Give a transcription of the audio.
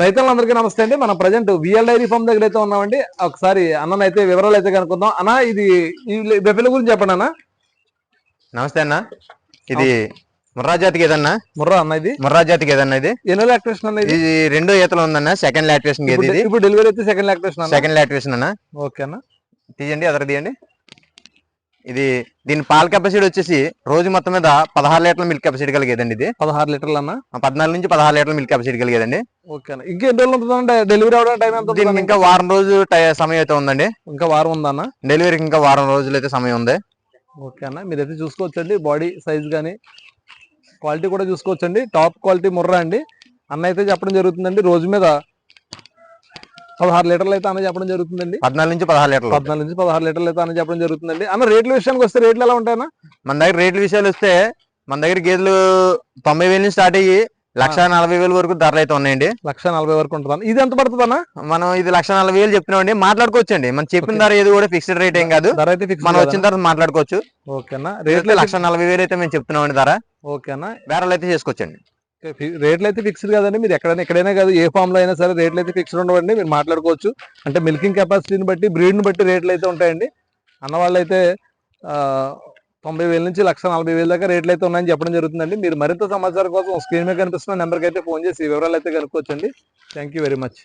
రైతులందరికీ నమస్తే అండి. మనం ప్రజెంట్ విఎల్ డైరీ ఫామ్ దగ్గర అయితే ఉన్నామండి. ఒకసారి అన్న అయితే వివరాలు అయితే కనుక్కుందాం. అన్న ఇది ఈ బెఫెల గురించి చెప్పండి అన్న. నమస్తే అన్న. ఇది ముర్రా జాతికి ఏదన్నా ముర్రా అన్న, ఇది ముర్రా జాతికి ఏదన్నా ఇది ఎన్నో లాక్టేషన్ అన్న? ఇది రెండో ఈతలు ఉందన్న. సెకండ్ లాక్టేషన్ ఇప్పుడు డెలివరీ అయితే సెకండ్ లాక్టేషన్. సెకండ్ లాక్టేషన్ అన్న. ఓకే అన్న, తీయండి, అదర్ తీయండి. ఇది దీని పాల కెపాసిటీ వచ్చేసి రోజు మొత్తం మీద 16 లీటర్ల మిల్క్ కెపాసిటీ కలిగేదండి. ఇది 16 లీటర్లు అన్న. 14 నుంచి 16 లీటర్ల మిల్క్ కెపాసిటీ కలిగేదండి. ఓకే అన్న, ఇంకా ఎన్ని రోజులు ఉంటుందంటే డెలివరీ అవడం టైం ఎంత? దీనికి ఇంకా వారం రోజు సమయం అయితే ఉందండి. ఇంకా వారం ఉందా అన్న? డెలివరీకి ఇంకా వారం రోజులు అయితే సమయం ఉంది. ఓకే అన్న, మీరైతే చూసుకోవచ్చండి. బాడీ సైజ్ కానీ క్వాలిటీ కూడా చూసుకోవచ్చండి. టాప్ క్వాలిటీ ముర్రా అండి. అన్న అయితే చెప్పడం జరుగుతుందండి రోజు మీద 16 లీటర్లు అయితే అన్న చెప్పడం జరుగుతుందండి. 14 నుంచి 16 లీటర్లు. 14 నుంచి 16 లీటర్లు అయితే అన్న చెప్పడం జరుగుతుందండి. అన్న రేట్ల విషయానికి వస్తే రేట్లు ఎలా ఉంటాయన్నా? మన దగ్గర రేట్ల విషయాలు వస్తే మన దగ్గర గేదెలు 90,000 నుంచి స్టార్ట్ అయ్యి 1,40,000 వరకు ధరలు అయితే ఉన్నాయండి. 1,40,000 వరకు ఉంటుంది. ఇది ఎంత పడుతుంది అన్న? మనం ఇది 1,40,000 చెప్తున్నామండి. మాట్లాడుకోవచ్చండి. మనం చెప్పిన ధర ఏది కూడా ఫిక్స్డ్ రేట్ ఏం కాదు. ధర అయితే ఫిక్స్, మనం వచ్చిన తర్వాత మాట్లాడుకోవచ్చు. ఓకేనా? రేట్లు 1,40,000 అయితే మేము చెప్తున్నామండి ధర. ఓకేనా? బేరాలు అయితే చేసుకోవచ్చండి. రేట్లు అయితే ఫిక్స్డ్ కాదండి. మీరు ఎక్కడైనా కాదు, ఏ ఫామ్ లో అయినా సరే రేట్లు అయితే ఫిక్స్డ్ ఉండవండి. మీరు మాట్లాడుకోవచ్చు. అంటే మిల్కింగ్ కెపాసిటీని బట్టి, బ్రీడ్ని బట్టి రేట్లు అయితే ఉంటాయండి. అన్న వాళ్ళు అయితే 90,000 నుంచి 1,40,000 దాకా రేట్లు అయితే ఉన్నాయని చెప్పడం జరుగుతుందండి. మీరు మరింత సమాచారం కోసం స్క్రీన్ మీద కనిపిస్తున్న నెంబర్కి అయితే ఫోన్ చేసి వివరాలు అయితే కనుక్కోవచ్చండి. Thank you very much.